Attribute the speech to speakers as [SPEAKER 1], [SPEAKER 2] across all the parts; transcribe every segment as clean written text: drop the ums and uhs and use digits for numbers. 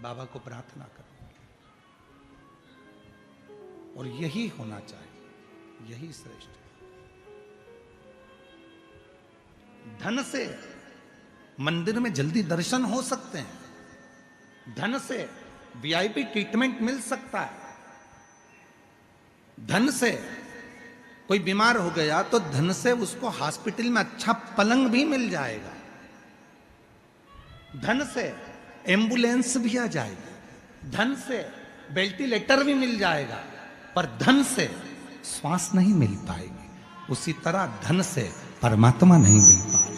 [SPEAKER 1] बाबा को प्रार्थना करो। और यही होना चाहिए, यही श्रेष्ठ है। धन से मंदिर में जल्दी दर्शन हो सकते हैं, धन से वीआईपी ट्रीटमेंट मिल सकता है, धन से कोई बीमार हो गया तो धन से उसको हॉस्पिटल में अच्छा पलंग भी मिल जाएगा, धन से एम्बुलेंस भी आ जाएगी, धन से वेंटिलेटर भी मिल जाएगा, पर धन से श्वास नहीं मिल पाएगी। उसी तरह धन से परमात्मा नहीं मिल पाएगा।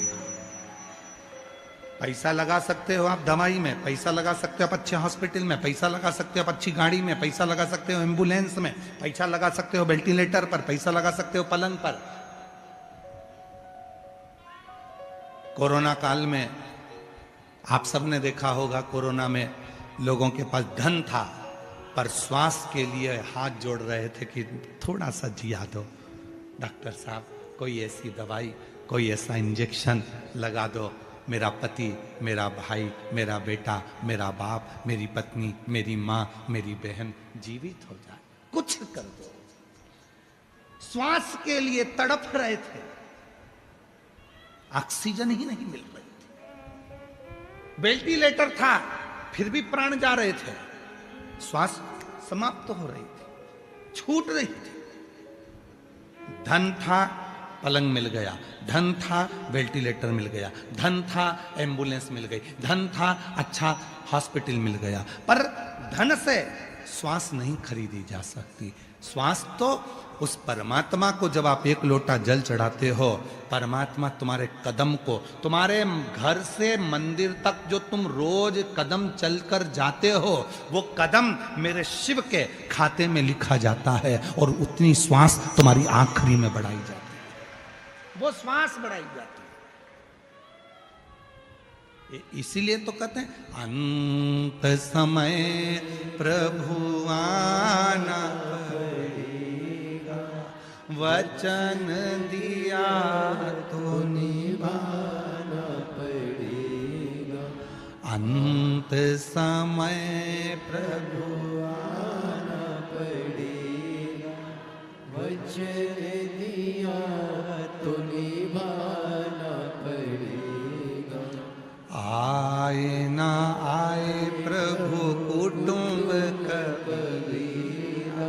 [SPEAKER 1] पैसा लगा सकते हो आप दवाई में, पैसा लगा सकते हो आप अच्छे हॉस्पिटल में, पैसा लगा सकते हो आप अच्छी गाड़ी में, पैसा लगा सकते हो एम्बुलेंस में, पैसा लगा सकते हो वेंटिलेटर पर, पैसा लगा सकते हो पलंग पर। कोरोना काल में आप सबने देखा होगा, कोरोना में लोगों के पास धन था पर श्वास के लिए हाथ जोड़ रहे थे कि थोड़ा सा जिया दो डॉक्टर साहब, कोई ऐसी दवाई, कोई ऐसा इंजेक्शन लगा दो, मेरा पति, मेरा भाई, मेरा बेटा, मेरा बाप, मेरी पत्नी, मेरी माँ, मेरी बहन जीवित हो जाए, कुछ कर दो। श्वास के लिए तड़प रहे थे, ऑक्सीजन ही नहीं मिल रही थी, वेंटिलेटर था फिर भी प्राण जा रहे थे, श्वास समाप्त हो रही थी, छूट रही थी। धन था, पलंग मिल गया, धन था, वेंटिलेटर मिल गया, धन था, एम्बुलेंस मिल गई, धन था, अच्छा हॉस्पिटल मिल गया, पर धन से श्वास नहीं खरीदी जा सकती। श्वास तो उस परमात्मा को, जब आप एक लोटा जल चढ़ाते हो, परमात्मा तुम्हारे कदम को, तुम्हारे घर से मंदिर तक जो तुम रोज कदम चलकर जाते हो, वो कदम मेरे शिव के खाते में लिखा जाता है और उतनी श्वास तुम्हारी आखिरी में बढ़ाई जाती है, वो श्वास बढ़ाई जाती है। इसीलिए तो कहते हैं अंत समय प्रभु आना पड़ेगा, वचन दिया तो निभाना पड़ेगा। अंत समय प्रभु आना पड़ेगा, वचन दिया तो निभाना पड़ेगा। आए ना आए प्रभु कुटुंब कबीरा,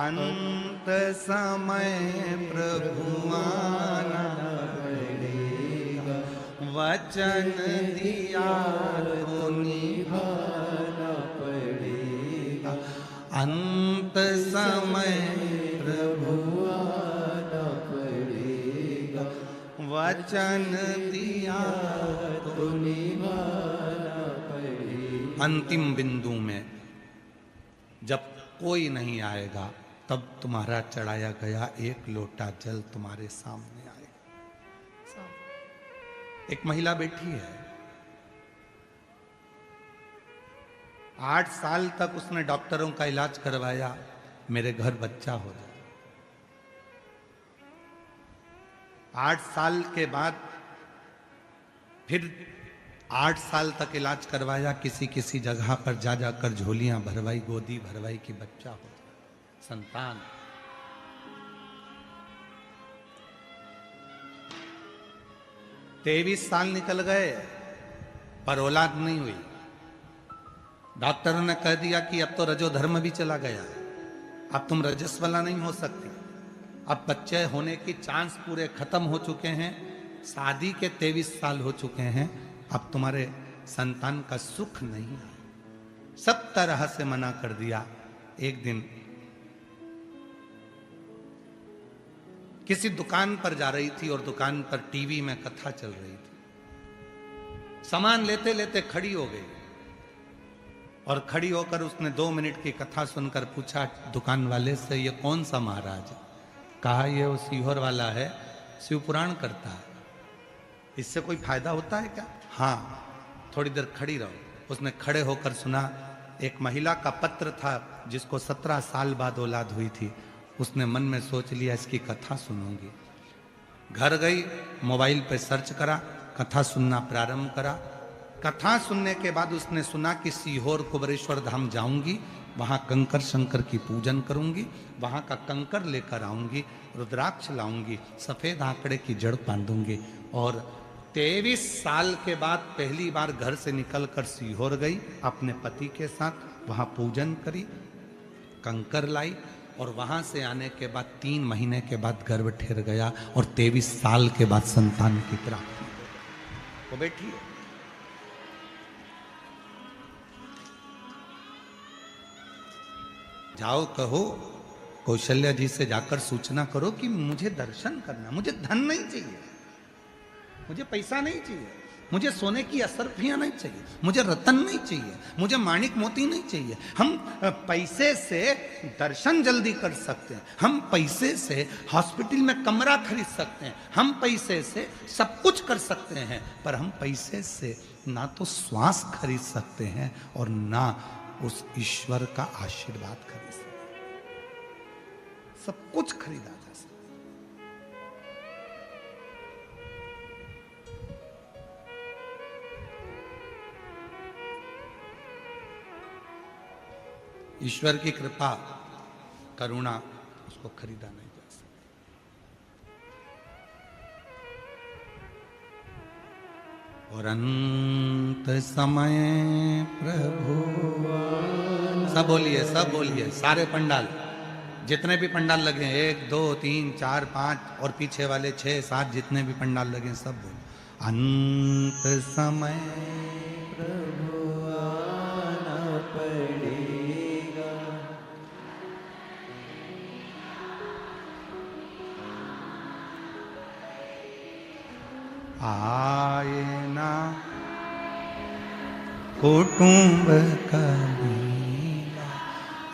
[SPEAKER 1] अंत समय प्रभु आना पड़ेगा, वचन दिया तो निभाना पड़ेगा। अंत समय प्रभु आना पड़ेगा, वचन दिया तो निभाना पड़ेगा। अंतिम बिंदु में जब कोई नहीं आएगा, तब तुम्हारा चढ़ाया गया एक लोटा जल तुम्हारे सामने आएगा। एक महिला बैठी है, 8 साल तक उसने डॉक्टरों का इलाज करवाया, मेरे घर बच्चा हो जाए। 8 साल के बाद फिर 8 साल तक इलाज करवाया, किसी किसी जगह पर जा जाकर झोलियां भरवाई, गोदी भरवाई कि बच्चा हो जाए, संतान। तेईस साल निकल गए पर औलाद नहीं हुई। डॉक्टरों ने कह दिया कि अब तो रजोधर्म भी चला गया, अब तुम रजस्वला नहीं हो सकती, अब बच्चे होने की चांस पूरे खत्म हो चुके हैं, शादी के 23 साल हो चुके हैं, अब तुम्हारे संतान का सुख नहीं है। सब तरह से मना कर दिया। एक दिन किसी दुकान पर जा रही थी और दुकान पर टीवी में कथा चल रही थी, सामान लेते लेते खड़ी हो गई और खड़ी होकर उसने 2 मिनट की कथा सुनकर पूछा दुकान वाले से, ये कौन सा महाराज है? कहा ये वो सीहोर वाला है, शिव पुराण करता है, इससे कोई फायदा होता है क्या? हाँ, थोड़ी देर खड़ी रहो। उसने खड़े होकर सुना। एक महिला का पत्र था जिसको 17 साल बाद औलाद हुई थी। उसने मन में सोच लिया इसकी कथा सुनूंगी। घर गई, मोबाइल पे सर्च करा, कथा सुनना प्रारंभ करा। कथा सुनने के बाद उसने सुना कि सीहोर कुबरेश्वर धाम जाऊंगी, वहां कंकर शंकर की पूजन करूंगी, वहां का कंकर लेकर आऊंगी, रुद्राक्ष लाऊंगी, सफेद आंकड़े की जड़ बांधूंगी। और 23 साल के बाद पहली बार घर से निकलकर सीहोर गई अपने पति के साथ, वहां पूजन करी, कंकर लाई और वहां से आने के बाद 3 महीने के बाद गर्भ ठहर गया और 23 साल के बाद संतान की प्राप्ति। वो बेटी है। जाओ कहो कौशल्या जी से जाकर सूचना करो कि मुझे दर्शन करना, मुझे धन नहीं चाहिए, मुझे पैसा नहीं चाहिए, मुझे सोने की असरफियां नहीं चाहिए, मुझे रतन नहीं चाहिए, मुझे माणिक मोती नहीं चाहिए। हम पैसे से दर्शन जल्दी कर सकते हैं, हम पैसे से हॉस्पिटल में कमरा खरीद सकते हैं, हम पैसे से सब कुछ कर सकते हैं, पर हम पैसे से ना तो श्वास खरीद सकते हैं और ना उस ईश्वर का आशीर्वाद खरीद सकते। सब कुछ खरीदा जा सकता। ईश्वर की कृपा करुणा उसको खरीदा नहीं जा सकता। और अंत समय प्रभु, सब बोलिए सारे पंडाल, जितने भी पंडाल लगे, 1 2 3 4 5 और पीछे वाले 6 7 जितने भी पंडाल लगे सब बोलो। अंत समय प्रभु आना पड़ेगा, आए ना कुटुंब कबीला,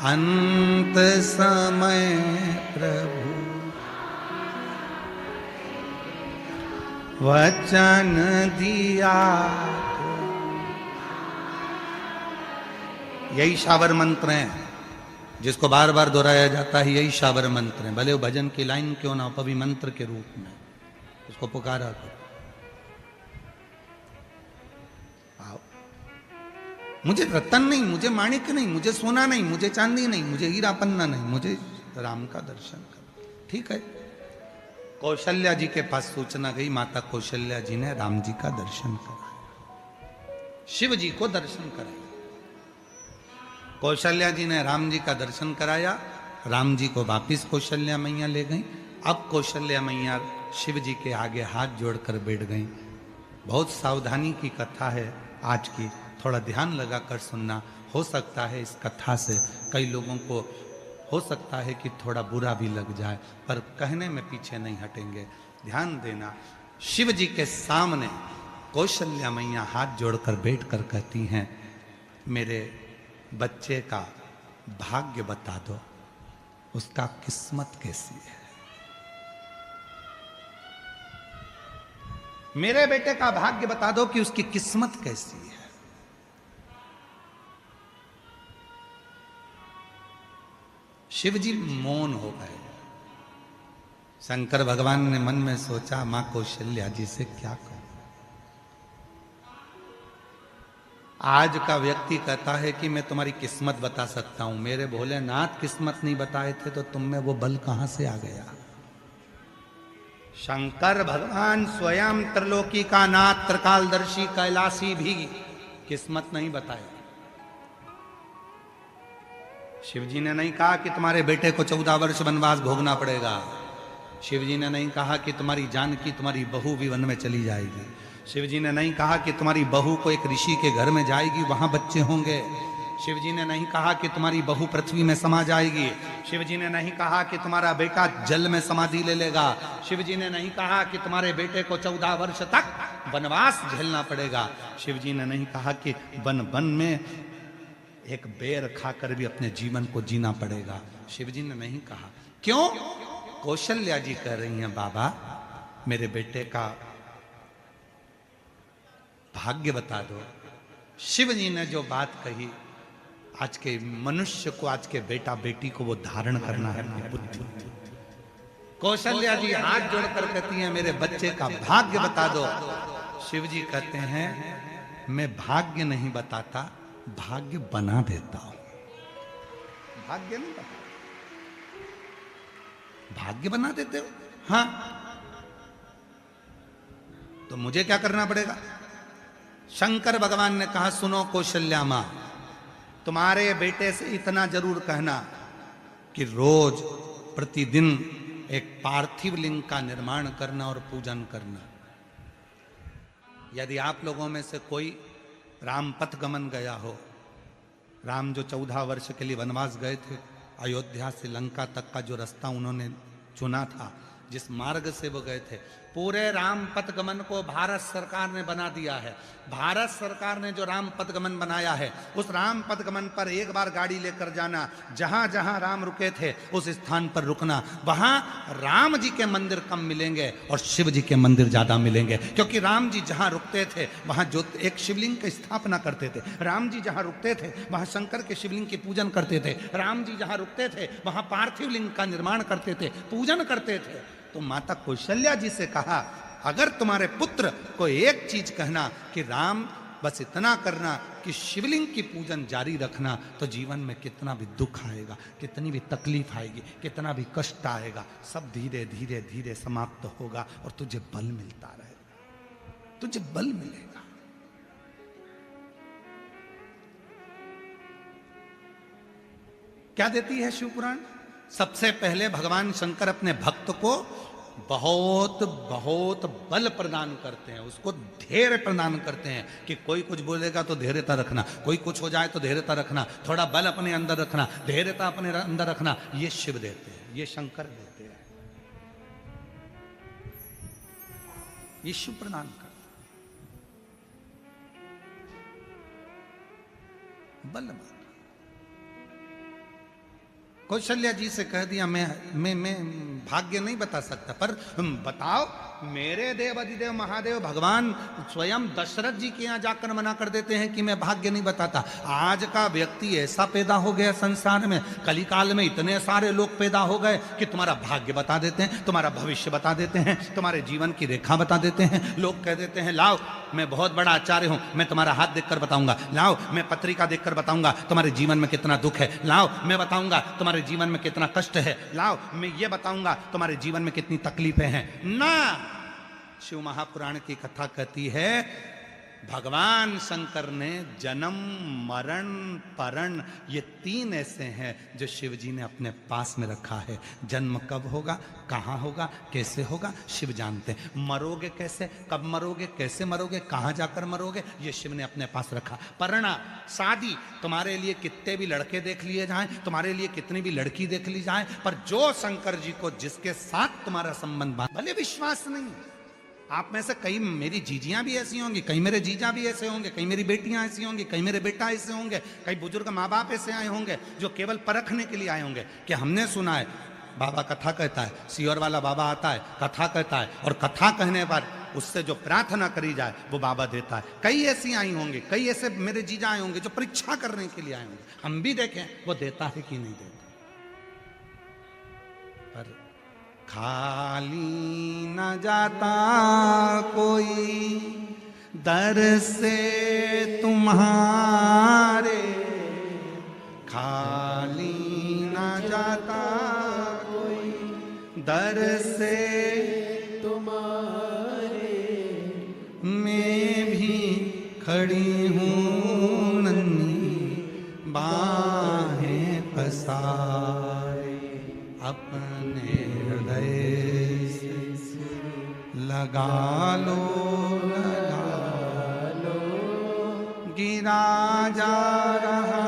[SPEAKER 1] अंत समय प्रभु वचन दिया। यही शावर मंत्र है जिसको बार बार दोहराया जाता है, यही शावर मंत्र है, भले वो भजन की लाइन क्यों ना हो, पवि मंत्र के रूप में उसको पुकारा करो। मुझे रतन नहीं, मुझे माणिक नहीं, मुझे सोना नहीं, मुझे चांदी नहीं, मुझे हीरा पन्ना नहीं, मुझे राम का दर्शन करो। ठीक है। कौशल्या जी के पास सूचना गई, माता कौशल्या जी ने राम जी का दर्शन कराया, शिव जी को दर्शन कराया। कौशल्या जी ने राम जी का दर्शन कराया, राम जी को वापिस कौशल्या मैया ले गई। अब कौशल्या मैया शिव जी के आगे हाथ जोड़कर बैठ गई। बहुत सावधानी की कथा है आज की, थोड़ा ध्यान लगाकर सुनना। हो सकता है इस कथा से कई लोगों को हो सकता है कि थोड़ा बुरा भी लग जाए, पर कहने में पीछे नहीं हटेंगे। ध्यान देना। शिव जी के सामने कौशल्या मैया हाथ जोड़कर बैठकर कहती हैं, मेरे बच्चे का भाग्य बता दो, उसका किस्मत कैसी है। मेरे बेटे का भाग्य बता दो कि उसकी किस्मत कैसी है। शिव जी मौन हो गए। शंकर भगवान ने मन में सोचा, मां कौशल्या जी से क्या कहूं। आज का व्यक्ति कहता है कि मैं तुम्हारी किस्मत बता सकता हूं, मेरे भोलेनाथ किस्मत नहीं बताए थे तो तुम में वो बल कहां से आ गया। शंकर भगवान स्वयं त्रिलोकी का नाथ, त्रिकालदर्शी कैलाशी भी किस्मत नहीं बताए। शिवजी ने नहीं कहा कि तुम्हारे बेटे को 14 वर्ष वनवास भोगना पड़ेगा। शिवजी ने नहीं कहा कि तुम्हारी जानकी, तुम्हारी बहू भी वन में चली जाएगी। शिवजी ने नहीं कहा कि तुम्हारी बहू को एक ऋषि के घर में जाएगी, वहां बच्चे होंगे। शिवजी ने नहीं कहा कि तुम्हारी बहू पृथ्वी में समा जाएगी। शिवजी ने नहीं कहा कि तुम्हारा बेटा जल में समाधि ले लेगा। शिवजी ने नहीं कहा कि तुम्हारे बेटे को 14 वर्ष तक वनवास झेलना पड़ेगा। शिवजी ने नहीं कहा कि वन में एक बेर खाकर भी अपने जीवन को जीना पड़ेगा। शिवजी ने नहीं कहा। क्यों? कौशल्या जी कह रही हैं, बाबा मेरे बेटे का भाग्य बता दो। शिवजी ने जो बात कही, आज के मनुष्य को, आज के बेटा बेटी को वो धारण करना है बुद्धि। कौशल्या जी हाथ जोड़कर कहती हैं, मेरे बच्चे का भाग्य बता दो। शिवजी कहते हैं, मैं भाग्य नहीं बताता, भाग्य बना देता हूं। भाग्य नहीं बताता, भाग्य बना देते हो। हाँ, तो मुझे क्या करना पड़ेगा? शंकर भगवान ने कहा, सुनो कौशल्या मां, तुम्हारे बेटे से इतना जरूर कहना कि रोज प्रतिदिन एक पार्थिव लिंग का निर्माण करना और पूजन करना। यदि आप लोगों में से कोई राम पथ गमन गया हो, राम जो 14 वर्ष के लिए वनवास गए थे, अयोध्या से लंका तक का जो रास्ता उन्होंने चुना था, जिस मार्ग से वो गए थे, पूरे राम पथ गमन को भारत सरकार ने बना दिया है। भारत सरकार ने जो राम पथ गमन बनाया है, उस राम पथ गमन पर एक बार गाड़ी लेकर जाना, जहां जहां राम रुके थे उस स्थान पर रुकना। वहां राम जी के मंदिर कम मिलेंगे और शिव जी के मंदिर ज्यादा मिलेंगे, क्योंकि राम जी जहां रुकते थे वहां जो एक शिवलिंग की स्थापना करते थे, राम जी जहां रुकते थे वहां शंकर के शिवलिंग की पूजन करते थे, राम जी जहां रुकते थे वहां पार्थिव लिंग का निर्माण करते थे, पूजन करते थे। तो माता कौशल्या जी से कहा, अगर तुम्हारे पुत्र को एक चीज कहना कि राम बस इतना करना कि शिवलिंग की पूजन जारी रखना, तो जीवन में कितना भी दुख आएगा, कितनी भी तकलीफ आएगी, कितना भी कष्ट आएगा, सब धीरे धीरे धीरे समाप्त होगा और तुझे बल मिलता रहेगा, तुझे बल मिलेगा। क्या देती है शिव पुराण? सबसे पहले भगवान शंकर अपने भक्त को बहुत बहुत बल प्रदान करते हैं, उसको धैर्य प्रदान करते हैं कि कोई कुछ बोलेगा तो धैर्यता रखना, कोई कुछ हो जाए तो धैर्यता रखना, थोड़ा बल अपने अंदर रखना, धैर्यता अपने अंदर रखना। ये शिव देते हैं, ये शंकर देते हैं, ये शिव प्रदान करते बल। कौशल्या जी से कह दिया, मैं भाग्य नहीं बता सकता, पर बताओ, मेरे देव अधिदेव महादेव भगवान स्वयं दशरथ जी के यहाँ जाकर मना कर देते हैं कि मैं भाग्य नहीं बताता। आज का व्यक्ति ऐसा पैदा हो गया संसार में, कलिकाल में इतने सारे लोग पैदा हो गए कि तुम्हारा भाग्य बता देते हैं, तुम्हारा भविष्य बता देते हैं, तुम्हारे जीवन की रेखा बता देते हैं। लोग कह देते हैं, लाओ मैं बहुत बड़ा आचार्य हूं, मैं तुम्हारा हाथ देखकर बताऊंगा, लाओ मैं पत्रिका देखकर बताऊंगा तुम्हारे जीवन में कितना दुख है, लाओ मैं बताऊंगा तुम्हारे जीवन में कितना कष्ट है, लाओ मैं ये बताऊंगा तुम्हारे जीवन में कितनी तकलीफें हैं। ना, शिव महापुराण की कथा कहती है, भगवान शंकर ने जन्म मरण परण ये 3 ऐसे हैं जो शिव जी ने अपने पास में रखा है। जन्म कब होगा, कहाँ होगा, कैसे होगा, शिव जानते हैं। मरोगे कैसे, कब मरोगे, कैसे मरोगे, कहाँ जाकर मरोगे, ये शिव ने अपने पास रखा। परणा, शादी, तुम्हारे लिए कितने भी लड़के देख लिए जाएं, तुम्हारे लिए कितनी भी लड़की देख ली जाए, पर जो शंकर जी को जिसके साथ तुम्हारा संबंध भले विश्वास नहीं, आप में से कई मेरी जीजियां भी ऐसी होंगी, कई मेरे जीजा भी ऐसे होंगे, कई मेरी बेटियां ऐसी होंगी, कई मेरे बेटा ऐसे होंगे, कई बुजुर्ग माँ बाप ऐसे आए होंगे जो केवल परखने के लिए आए होंगे कि हमने सुना है बाबा कथा कहता है, सियोर वाला बाबा आता है कथा कहता है, और कथा कहने पर उससे जो प्रार्थना करी जाए वो बाबा देता है। कई ऐसी आई होंगी, कई ऐसे मेरे जीजा आए होंगे जो परीक्षा करने के लिए आए होंगे, हम भी देखें वो देता है कि नहीं देता। पर खाली न जाता कोई दर से तुम्हारे, खाली न जाता कोई दर से तुम्हारे, मैं भी खड़ी हूँ नन्ही बाहें पसारे, अपने हृदय से लगा लो, गिरा जा रहा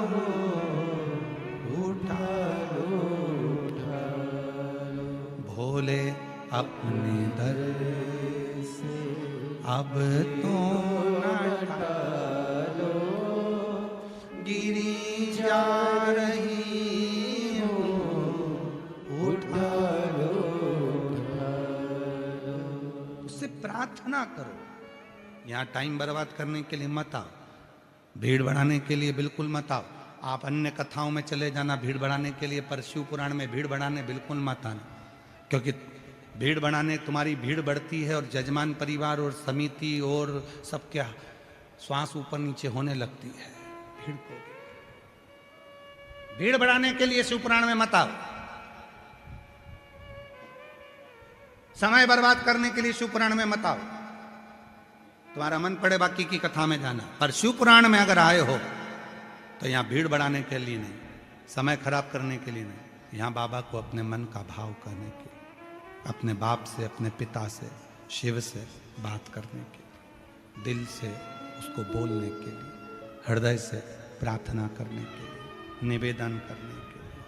[SPEAKER 1] हूँ, उठा लो, भोले अपने दर से अब तो लो, गिरी जा रही प्रार्थना करो। यहां टाइम बर्बाद करने के लिए मत आओ, भीड़ बढ़ाने के लिए बिल्कुल मत आओ। आप अन्य कथाओं में चले जाना भीड़ बढ़ाने के लिए, पर शिव पुराण में भीड़ बढ़ाने बिल्कुल मत आना, क्योंकि भीड़ बनाने तुम्हारी भीड़ बढ़ती है और जजमान परिवार और समिति और सब क्या श्वास ऊपर नीचे होने लगती है भीड़ को। भीड़ बढ़ाने के लिए शिवपुराण में मत आओ, समय बर्बाद करने के लिए शिवपुराण में मत आओ। तुम्हारा मन पड़े बाकी की कथा में जाना, पर शिवपुराण में अगर आए हो तो यहां भीड़ बढ़ाने के लिए नहीं, समय खराब करने के लिए नहीं, यहां बाबा को अपने मन का भाव करने के लिए, अपने बाप से, अपने पिता से, शिव से बात करने के लिए, दिल से उसको बोलने के लिए, हृदय से प्रार्थना करने के लिए, निवेदन करने के लिए।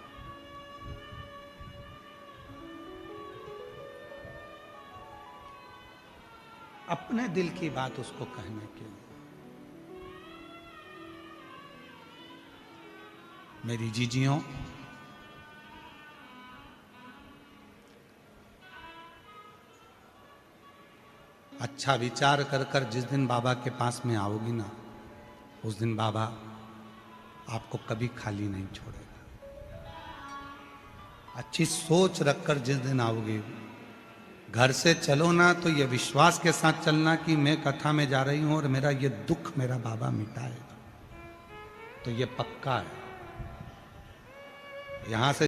[SPEAKER 1] अपने दिल की बात उसको कहने के लिए। मेरी जीजियों, अच्छा विचार कर कर जिस दिन बाबा के पास में आओगी ना, उस दिन बाबा आपको कभी खाली नहीं छोड़ेगा। अच्छी सोच रखकर जिस दिन आओगी, घर से चलो ना तो ये विश्वास के साथ चलना कि मैं कथा में जा रही हूं और मेरा ये दुख मेरा बाबा मिटाएगा, तो ये पक्का है। यहां से